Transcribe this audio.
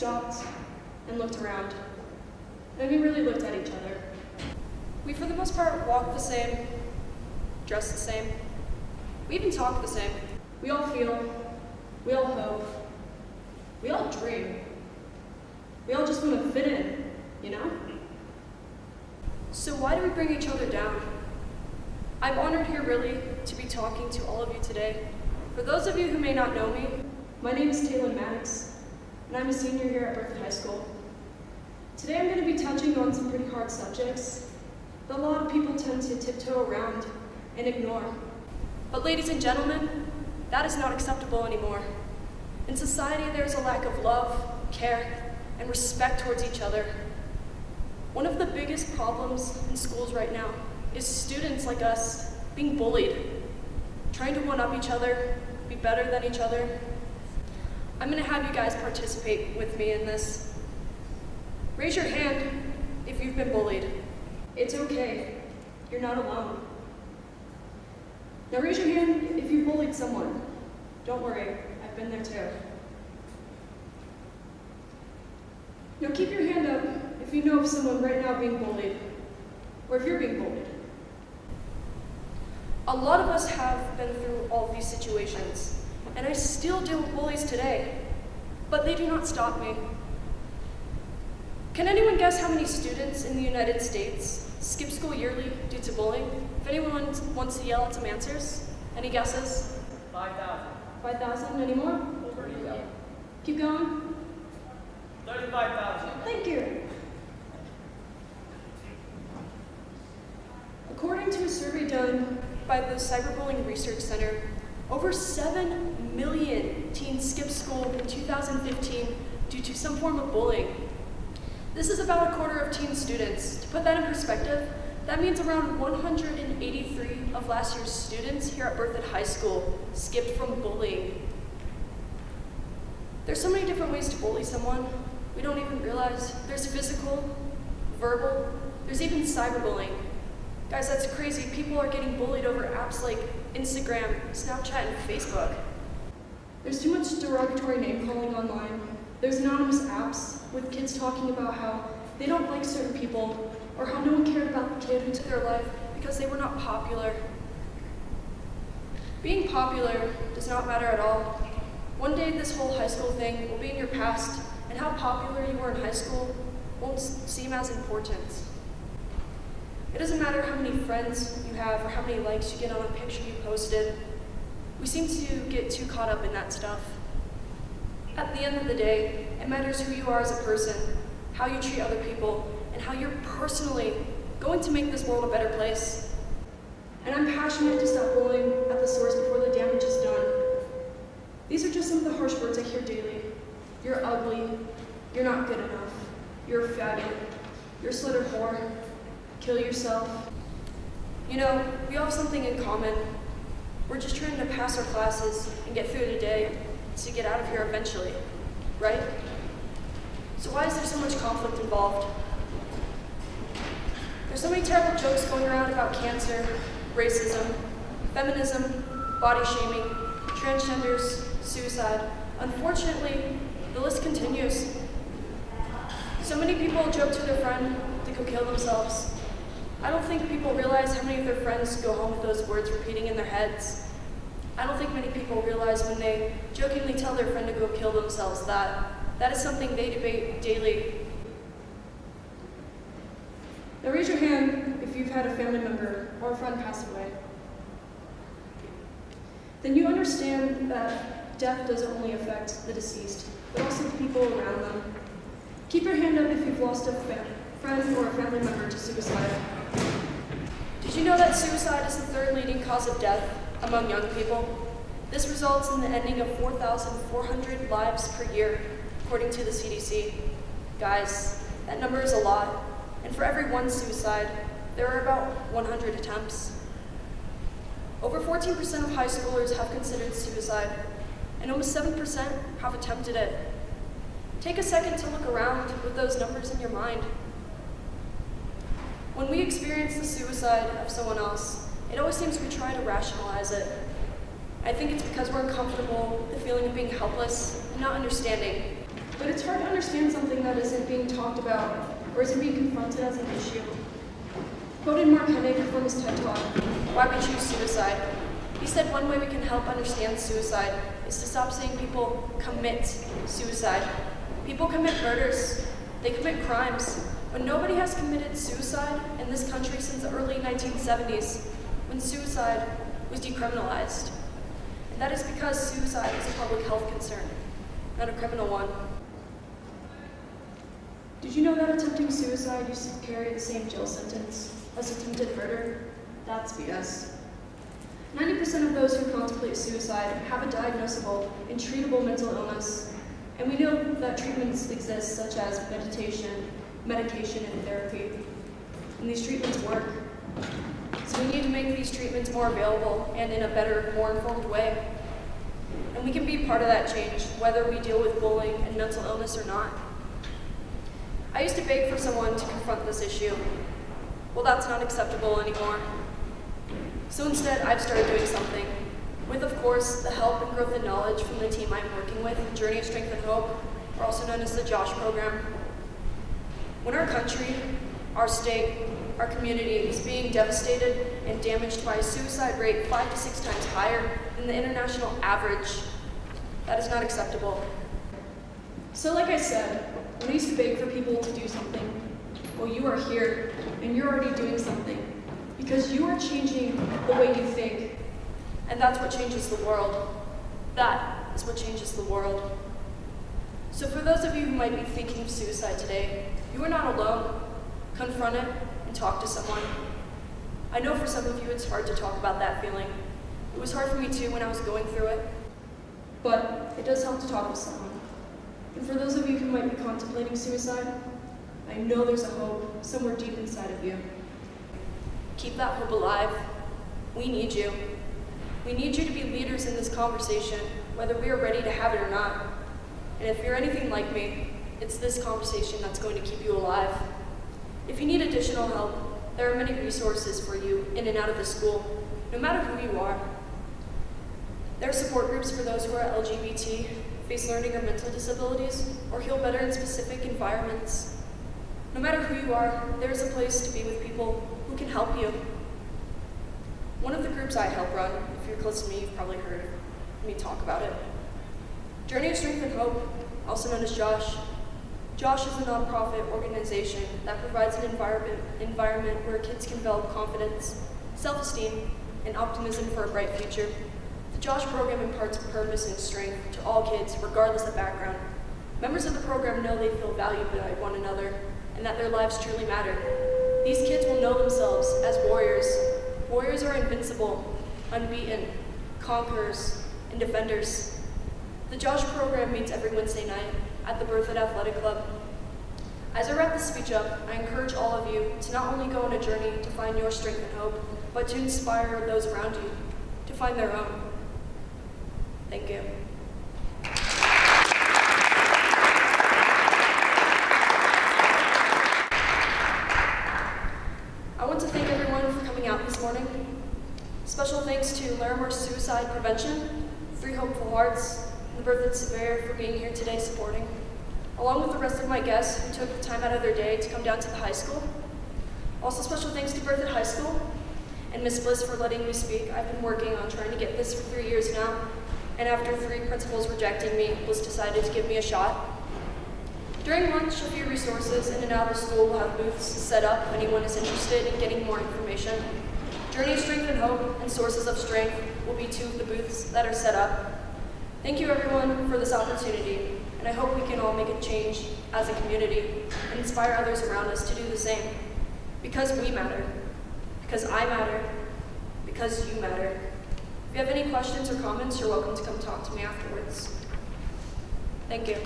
stopped and looked around. And we really looked at each other. We, for the most part, walk the same, dress the same. We even talk the same. We all feel, we all hope, we all dream. We all just want to fit in, you know? So why do we bring each other down? I'm honored here really to be talking to all of you today. For those of you who may not know me, my name is Taylor Maddox, and I'm a senior here at Berkeley High School. Today I'm going to be touching on some pretty hard subjects that a lot of people tend to tiptoe around and ignore. But ladies and gentlemen, that is not acceptable anymore. In society, there is a lack of love, care, and respect towards each other. One of the biggest problems in schools right now is students like us being bullied, trying to one-up each other, be better than each other. I'm going to have you guys participate with me in this. Raise your hand if you've been bullied. It's okay. You're not alone. Now raise your hand if you bullied someone. Don't worry, I've been there too. Now keep your hand up if you know of someone right now being bullied, or if you're being bullied. A lot of us have been through all of these situations, and I still deal with bullies today, but they do not stop me. Can anyone guess how many students in the United States skip school yearly due to bullying? If anyone wants to yell out some answers, any guesses? 5,000. 5,000, any more? 30,000. Keep going. 35,000. Thank you. According to a survey done by the Cyberbullying Research Center, over 7 million teens skipped school in 2015 due to some form of bullying. This is about a quarter of teen students. To put that in perspective, that means around 183 of last year's students here at Berkeley High School skipped from bullying. There's so many different ways to bully someone. We don't even realize. There's physical, verbal, there's even cyberbullying. Guys, that's crazy. People are getting bullied over apps like Instagram, Snapchat, and Facebook. There's too much derogatory name calling online. There's anonymous apps with kids talking about how they don't like certain people or how no one cared about the kid who took their life because they were not popular. Being popular does not matter at all. One day this whole high school thing will be in your past, and how popular you were in high school won't seem as important. It doesn't matter how many friends you have or how many likes you get on a picture you posted. We seem to get too caught up in that stuff. At the end of the day, it matters who you are as a person, how you treat other people, and how you're personally going to make this world a better place. And I'm passionate to stop bullying at the source before the damage is done. These are just some of the harsh words I hear daily. You're ugly, you're not good enough, you're a faggot, you're a slutter whore, kill yourself. You know, we all have something in common. We're just trying to pass our classes and get through the day to get out of here eventually, right? So why is there so much conflict involved? There's so many terrible jokes going around about cancer, racism, feminism, body shaming, transgenders, suicide. Unfortunately, the list continues. So many people joke to their friend to go kill themselves. I don't think people realize how many of their friends go home with those words repeating in their heads. I don't think many people realize when they jokingly tell their friend to go kill themselves that that is something they debate daily. Now raise your hand if you've had a family member or a friend pass away. Then you understand that death doesn't only affect the deceased, but also the people around them. Keep your hand up if you've lost a friend or a family member to suicide. Did you know that suicide is the third leading cause of death among young people? This results in the ending of 4,400 lives per year, according to the CDC. Guys, that number is a lot, and for every one suicide, there are about 100 attempts. Over 14% of high schoolers have considered suicide, and almost 7% have attempted it. Take a second to look around with those numbers in your mind. When we experience the suicide of someone else, it always seems we try to rationalize it. I think it's because we're uncomfortable with the feeling of being helpless and not understanding. But it's hard to understand something that isn't being talked about or isn't being confronted as an issue. Quoted Mark Hennig from his TED Talk, Why We Choose Suicide. He said one way we can help understand suicide is to stop saying people commit suicide. People commit murders, they commit crimes, but nobody has committed suicide in this country since the early 1970s, when suicide was decriminalized. And that is because suicide is a public health concern, not a criminal one. Did you know that attempting suicide used to carry the same jail sentence as attempted murder? That's BS. 90% of those who contemplate suicide have a diagnosable and treatable mental illness, and we know that treatments exist such as meditation, medication, and therapy, and these treatments work. So we need to make these treatments more available and in a better, more informed way. And we can be part of that change, whether we deal with bullying and mental illness or not. I used to beg for someone to confront this issue. Well, that's not acceptable anymore. So instead, I've started doing something, with, of course, the help and growth and knowledge from the team I'm working with, Journey of Strength and Hope, or also known as the JOSH program. When our country, our state, our community is being devastated and damaged by a suicide rate 5 to 6 times higher than the international average, that is not acceptable. So like I said, when I used to beg for people to do something, well, you are here, and you're already doing something, because you are changing the way you think, and that's what changes the world. That is what changes the world. So for those of you who might be thinking of suicide today, you are not alone. Confront it and talk to someone. I know for some of you it's hard to talk about that feeling. It was hard for me too when I was going through it, but it does help to talk with someone. And for those of you who might be contemplating suicide, I know there's a hope somewhere deep inside of you. Keep that hope alive. We need you. We need you to be leaders in this conversation, whether we are ready to have it or not. And if you're anything like me, it's this conversation that's going to keep you alive. If you need additional help, there are many resources for you in and out of the school, no matter who you are. There are support groups for those who are LGBT, face learning or mental disabilities, or heal better in specific environments. No matter who you are, there is a place to be with people who can help you. One of the groups I help run, if you're close to me, you've probably heard me talk about it. Journey of Strength and Hope, also known as JOSH. JOSH is a nonprofit organization that provides an environment where kids can develop confidence, self-esteem, and optimism for a bright future. The JOSH program imparts purpose and strength to all kids, regardless of background. Members of the program know they feel valued by one another and that their lives truly matter. These kids will know themselves as warriors. Warriors are invincible, unbeaten, conquerors, and defenders. The JOSH program meets every Wednesday night at the Berthoud Athletic Club. As I wrap this speech up, I encourage all of you to not only go on a journey to find your strength and hope, but to inspire those around you to find their own. Thank you. I want to thank everyone for coming out this morning. Special thanks to Larimore Suicide Prevention, 3 Hopeful Hearts, and the Berthoud Surveyor for being here today supporting, along with the rest of my guests who took the time out of their day to come down to the high school. Also special thanks to Berthoud High School and Ms. Bliss for letting me speak. I've been working on trying to get this for 3 years now, and after 3 principals rejecting me, Bliss decided to give me a shot. During lunch, a few resources in and out of the school will have booths set up if anyone is interested in getting more information. Journey of Strength and Hope and Sources of Strength will be 2 of the booths that are set up. Thank you everyone for this opportunity, and I hope we can all make a change as a community and inspire others around us to do the same. Because we matter, because I matter, because you matter. If you have any questions or comments, you're welcome to come talk to me afterwards. Thank you.